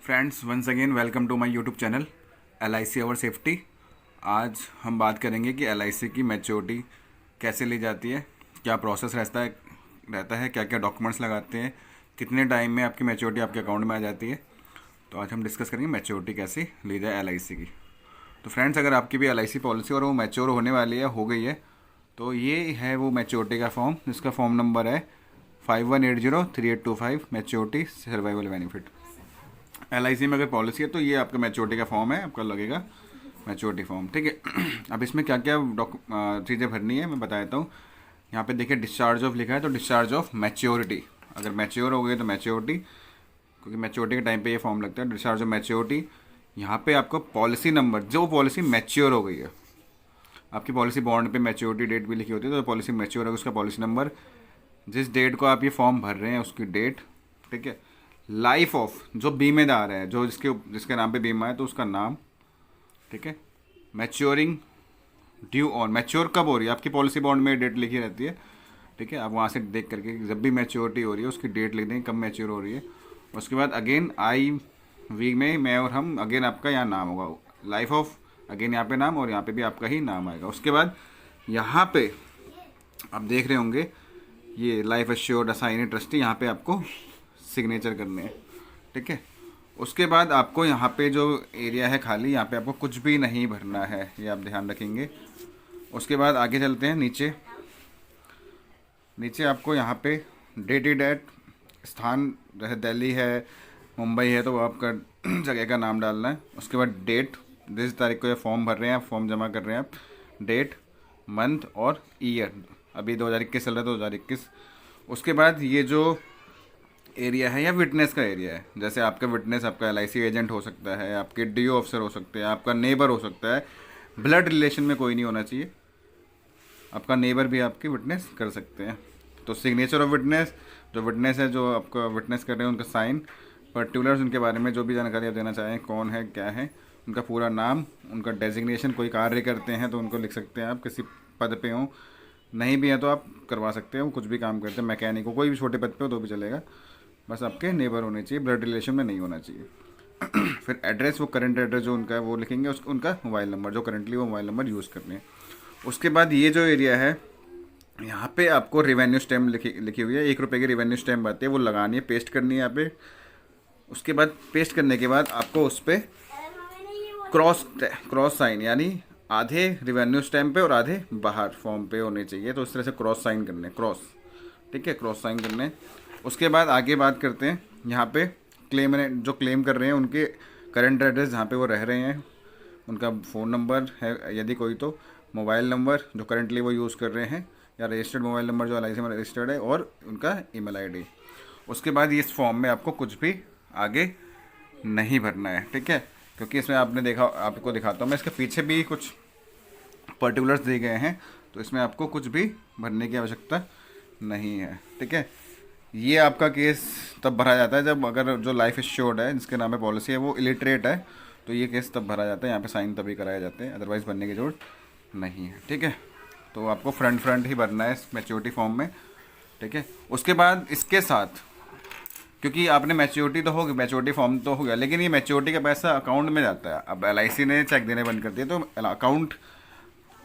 Friends, once again welcome to my YouTube channel LIC our safety. आज हम बात करेंगे कि LIC की मैच्योरिटी कैसे ली जाती है, क्या प्रोसेस रहता है, क्या क्या डॉक्यूमेंट्स लगाते हैं, कितने टाइम में आपकी मैच्योरिटी आपके अकाउंट में आ जाती है। तो आज हम डिस्कस करेंगे मैच्योरिटी कैसे ली जाए LIC की। तो फ्रेंड्स, अगर आपकी भी LIC पॉलिसी और वो मैच्योर होने वाली है, हो गई है, तो ये है वो मैच्योरिटी का फॉर्म, जिसका फॉर्म नंबर है 51803825 मैच्योरिटी सर्वाइवल बेनिफिट। LIC में अगर पॉलिसी है तो ये आपका मैच्योरिटी का फॉर्म है, आपका लगेगा मैच्योरिटी फॉर्म। ठीक है। अब इसमें क्या क्या चीज़ें भरनी है मैं बता देता हूँ। यहाँ पे देखिए डिस्चार्ज ऑफ लिखा है, तो डिस्चार्ज ऑफ मैच्योरिटी, अगर मैच्योर हो गए तो मैच्योरिटी, क्योंकि मैच्योरिटी के टाइम पे ये फॉर्म लगता है। डिस्चार्ज ऑफ मैच्योरिटी, यहाँ पे आपको पॉलिसी नंबर, जो पॉलिसी मैच्योर हो गई है, आपकी पॉलिसी बॉन्ड पे मैच्योरिटी डेट भी लिखी होती है, तो पॉलिसी मैच्योर है उसका पॉलिसी नंबर, जिस डेट को आप ये फॉर्म भर रहे हैं उसकी डेट। ठीक है। लाइफ ऑफ जो बीमेदार है, जो जिसके नाम पे बीमा है, तो उसका नाम। ठीक है। मैच्योरिंग ड्यू ऑन, मैच्योर कब हो रही है आपकी पॉलिसी बॉन्ड में डेट लिखी रहती है। ठीक है। आप वहाँ से देख करके जब भी मैच्योरिटी हो रही है उसकी डेट लिख देंगे, कब मैच्योर हो रही है। उसके बाद अगेन आई वी में मैं और हम, अगेन आपका यहाँ नाम होगा, लाइफ ऑफ, अगेन यहाँ पे नाम, और यहाँ पे भी आपका ही नाम आएगा। उसके बाद यहाँ पे आप देख रहे होंगे ये लाइफ एश्योर्ड असाइनी ट्रस्टी, यहाँ पे आपको सिग्नेचर करने हैं। ठीक है। उसके बाद आपको यहाँ पे जो एरिया है खाली, यहाँ पे आपको कुछ भी नहीं भरना है, ये आप ध्यान रखेंगे। उसके बाद आगे चलते हैं नीचे। नीचे आपको यहाँ पे डेट, स्थान जैसे दिल्ली है, मुंबई है, तो आपका जगह का नाम डालना है। उसके बाद डेट, जिस तारीख को ये फॉर्म भर रहे हैं आप, फॉर्म जमा कर रहे हैं आप, डेट, मंथ और ईयर। अभी 2021 चल रहा है, 2021। उसके बाद ये जो एरिया है या विटनेस का एरिया है, जैसे आपका विटनेस आपका LIC एजेंट हो सकता है, आपके DO ऑफिसर हो सकते हैं, आपका नेबर हो सकता है। ब्लड रिलेशन में कोई नहीं होना चाहिए, आपका नेबर भी आपकी विटनेस कर सकते हैं। तो सिग्नेचर ऑफ विटनेस, जो विटनेस है, जो आपका विटनेस कर रहे हैं, उनका साइन, पर्टिकुलर्स उनके बारे में जो भी जानकारी आप देना चाहें, कौन है क्या है, उनका पूरा नाम, उनका डेजिग्नेशन, कोई कार्य करते हैं तो उनको लिख सकते हैं आप, किसी पद पे हो, नहीं भी है तो आप करवा सकते हो, कुछ भी काम करते हैं, मैकेनिक हो, कोई भी छोटे पद पे हो तो भी चलेगा, बस आपके नेबर होने चाहिए, ब्लड रिलेशन में नहीं होना चाहिए। फिर एड्रेस, वो करंट एड्रेस जो उनका है वो लिखेंगे, उनका मोबाइल नंबर, जो करंटली वो मोबाइल नंबर यूज़ कर रहे हैं। उसके बाद ये जो एरिया है, यहाँ पे आपको रिवेन्यू स्टैम्प लिखी हुई है, 1 रुपये की रिवेन्यू स्टैम्प आती है, वो लगानी है, पेस्ट करनी है यहाँ पे। उसके बाद पेस्ट करने के बाद आपको उस पर क्रॉस साइन, यानी आधे रिवेन्यू स्टैम्प पे और आधे बाहर फॉर्म पे होने चाहिए, तो इस तरह से क्रॉस साइन करने, क्रॉस। ठीक है, क्रॉस साइन करने। उसके बाद आगे बात करते हैं, यहाँ पे जो क्लेम कर रहे हैं उनके करंट एड्रेस, जहाँ पे वो रह रहे हैं, उनका फ़ोन नंबर है यदि कोई, तो मोबाइल नंबर जो करंटली वो यूज़ कर रहे हैं, या रजिस्टर्ड मोबाइल नंबर जो LIC में रजिस्टर्ड है, और उनका ईमेल ID। उसके बाद इस फॉर्म में आपको कुछ भी आगे नहीं भरना है। ठीक है। क्योंकि इसमें आपको दिखाता हूँ मैं, इसके पीछे भी कुछ पर्टिकुलर्स दिए गए हैं, तो इसमें आपको कुछ भी भरने की आवश्यकता नहीं है। ठीक है। ये आपका केस तब भरा जाता है जब, अगर जो लाइफ एश्योर्ड है, जिसके नाम पे पॉलिसी है, वो इलिटरेट है, तो ये केस तब भरा जाता है, यहाँ पे साइन तभी कराए जाते हैं, अदरवाइज़ भरने की जरूरत नहीं है। ठीक है। तो आपको फ्रंट ही भरना है इस मैच्योरिटी फॉर्म में। ठीक है। उसके बाद इसके साथ, क्योंकि आपने मैच्योरिटी तो होगी, मैच्योरिटी फॉर्म तो हो गया, लेकिन ये मैच्योरिटी का पैसा अकाउंट में जाता है। अब LIC ने चेक देने बंद कर दिए, तो अकाउंट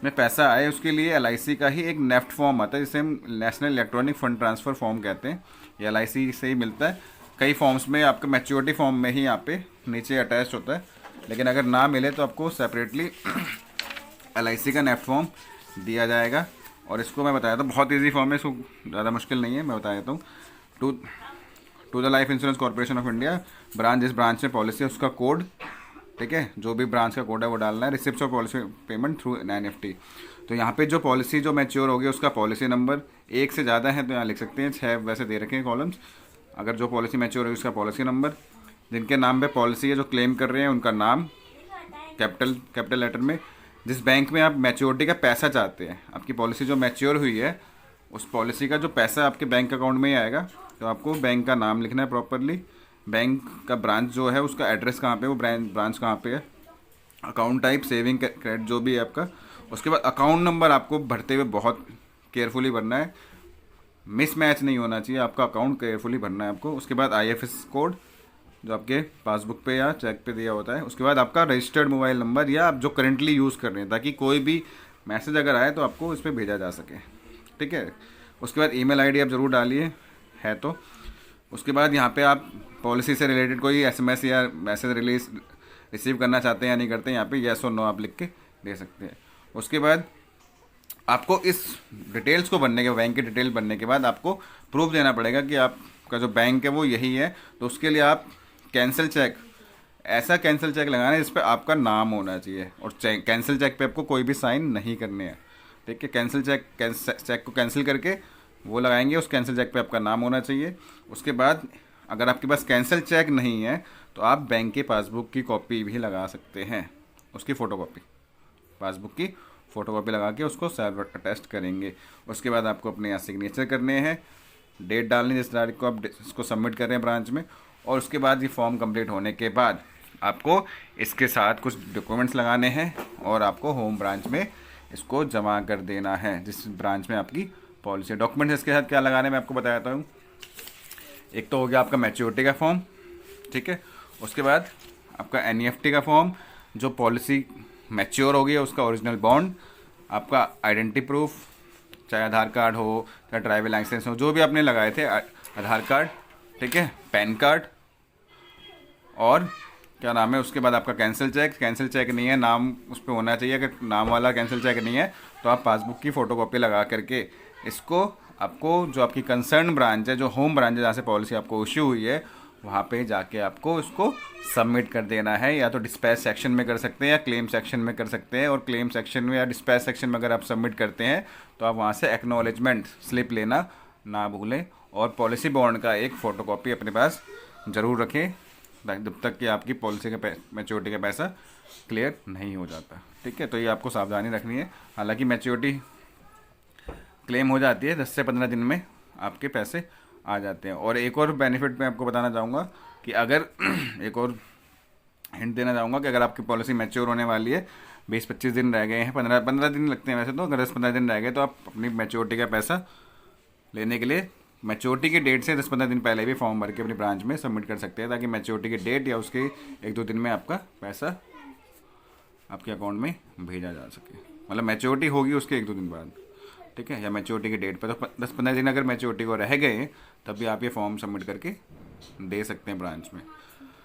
में पैसा आए उसके लिए LIC का ही एक नेफ्ट फॉर्म आता है, जिसे हम national electronic fund transfer form कहते हैं। ये LIC से ही मिलता है। कई फॉर्म्स में आपका मैच्योरिटी फॉर्म में ही यहाँ पे नीचे अटैच होता है, लेकिन अगर ना मिले तो आपको सेपरेटली LIC का नेफ्ट फॉर्म दिया जाएगा। और इसको मैं बताया था, बहुत ईजी फॉर्म है, इसको ज़्यादा मुश्किल नहीं है, मैं बता देता हूँ। To the life insurance corporation of India, branch, जिस ब्रांच में पॉलिसी है उसका कोड। ठीक है। जो भी ब्रांच का कोड है वो डालना है। Receipt of policy payment through NEFT। तो यहाँ पे जो पॉलिसी जो मैच्योर होगी उसका पॉलिसी नंबर, एक से ज़्यादा है तो यहाँ लिख सकते हैं, 6 वैसे दे रखे हैं कॉलम्स। अगर जो पॉलिसी मैच्योर होगी उसका पॉलिसी नंबर, जिनके नाम पे पॉलिसी है, जो क्लेम कर रहे हैं उनका नाम, कैपिटल लेटर में, जिस बैंक में आप मैच्योरिटी का पैसा चाहते हैं, आपकी पॉलिसी जो मैच्योर हुई है उस पॉलिसी का जो पैसा आपके बैंक अकाउंट में ही आएगा, तो आपको बैंक का नाम लिखना है प्रॉपरली, बैंक का ब्रांच जो है उसका एड्रेस कहाँ पे, वो ब्रांच कहाँ पे है, अकाउंट टाइप, सेविंग, क्रेडिट, जो भी है आपका। उसके बाद अकाउंट नंबर आपको भरते हुए बहुत केयरफुली भरना है, मिसमैच नहीं होना चाहिए, आपका अकाउंट केयरफुली भरना है आपको। उसके बाद IFS कोड, जो आपके पासबुक पे या चेक पे दिया होता है। उसके बाद आपका रजिस्टर्ड मोबाइल नंबर या आप जो करंटली यूज़ कर रहे हैं, ताकि कोई भी मैसेज अगर आए तो आपको इस पर भेजा जा सके, ठीक है। उसके बाद ईमेल आईडी आप ज़रूर डालिए है तो। उसके बाद यहाँ पे आप पॉलिसी से रिलेटेड कोई एसएमएस या मैसेज रिसीव करना चाहते हैं या नहीं करते हैं, यहाँ पे येस और नो आप लिख के दे सकते हैं। उसके बाद आपको इस डिटेल्स को भरने के, बैंक की डिटेल भरने के बाद आपको प्रूफ देना पड़ेगा कि आपका जो बैंक है वो यही है। तो उसके लिए आप कैंसिल चेक, ऐसा कैंसिल चेक लगाना है जिस पर आपका नाम होना चाहिए, और कैंसिल चेक पे आपको कोई भी साइन नहीं करने हैं, ठीक है। कैंसिल चेक को कैंसिल करके वो लगाएंगे, उस कैंसिल चेक पे आपका नाम होना चाहिए। उसके बाद अगर आपके पास कैंसिल चेक नहीं है तो आप बैंक के पासबुक की कॉपी भी लगा सकते हैं, उसकी फ़ोटोकॉपी, पासबुक की फ़ोटोकॉपी लगा के उसको सर्वर अटेस्ट करेंगे। उसके बाद आपको अपने यहाँ सिग्नेचर करने हैं, डेट डालनी जिस तारीख को आप इसको सबमिट कर रहे हैं ब्रांच में। और उसके बाद ये फॉर्म कंप्लीट होने के बाद आपको इसके साथ कुछ डॉक्यूमेंट्स लगाने हैं और आपको होम ब्रांच में इसको जमा कर देना है, जिस ब्रांच में आपकी पॉलिसी। डॉक्यूमेंट्स इसके साथ क्या लगाने मैं आपको बताता हूँ। एक तो हो गया आपका मैच्योरिटी का फॉर्म, ठीक है। उसके बाद आपका एनईएफटी का फॉर्म, जो पॉलिसी मैच्योर हो गई है उसका ओरिजिनल बॉन्ड, आपका आइडेंटिटी प्रूफ, चाहे आधार कार्ड हो चाहे ड्राइविंग लाइसेंस हो, जो भी आपने लगाए थे, आधार कार्ड, ठीक है, पैन कार्ड, और क्या नाम है, उसके बाद आपका कैंसिल चेक। कैंसिल चेक नहीं है, नाम उस पर होना चाहिए। अगर नाम वाला कैंसिल चेक नहीं है तो आप पासबुक की फ़ोटोकॉपी लगा करके इसको आपको जो आपकी कंसर्न ब्रांच है, जो होम ब्रांच है जहाँ से पॉलिसी आपको इश्यू हुई है, वहाँ पे जाके आपको इसको सबमिट कर देना है। या तो डिस्पैच सेक्शन में कर सकते हैं या क्लेम सेक्शन में कर सकते हैं। और क्लेम सेक्शन में या डिस्पैच सेक्शन में अगर आप सबमिट करते हैं तो आप वहाँ से एक्नॉलेजमेंट स्लिप लेना ना भूलें। और पॉलिसी बॉन्ड का एक फ़ोटोकॉपी अपने पास ज़रूर रखें, जब तक कि आपकी पॉलिसी का मैच्योरिटी का पैसा क्लियर नहीं हो जाता, ठीक है। तो ये आपको सावधानी रखनी है। हालांकि मैच्योरिटी क्लेम हो जाती है 10 से 15 दिन में आपके पैसे आ जाते हैं। और एक और बेनिफिट मैं आपको बताना चाहूँगा कि अगर एक और हिंट देना चाहूँगा कि अगर आपकी पॉलिसी मैच्योर होने वाली है, 20-25 दिन रह गए हैं, 15 दिन लगते हैं वैसे तो, अगर 10-15 दिन रह गए तो आप अपनी मैच्योरिटी का पैसा लेने के लिए मैच्योरिटी की डेट से 10-15 दिन पहले भी फॉर्म भर के अपनी ब्रांच में सबमिट कर सकते हैं, ताकि मैच्योरिटी की डेट या उसके 1-2 दिन में आपका पैसा आपके अकाउंट में भेजा जा सके। मतलब मैच्योरिटी होगी उसके 1-2 दिन बाद, ठीक है, या मैच्योरिटी की डेट पर। तो 10-15 दिन अगर मैच्योरिटी को रह गए तब भी आप ये फॉर्म सबमिट करके दे सकते हैं ब्रांच में।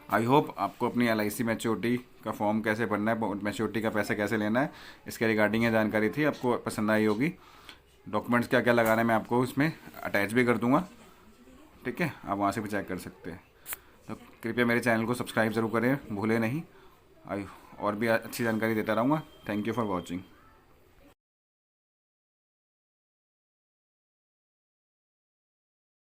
आई होप आपको अपनी LIC मैच्योरिटी का फॉर्म कैसे भरना है, मैच्योरिटी का पैसा कैसे लेना है, इसके रिगार्डिंग ये जानकारी थी, आपको पसंद आई होगी। डॉक्यूमेंट्स क्या क्या लगाना है मैं आपको इसमें अटैच भी कर दूंगा, ठीक है, आप वहाँ से भी चेक कर सकते हैं। तो कृपया मेरे चैनल को सब्सक्राइब ज़रूर करें, भूलें नहीं। और भी अच्छी जानकारी देता रहूँगा। Thank you for watching.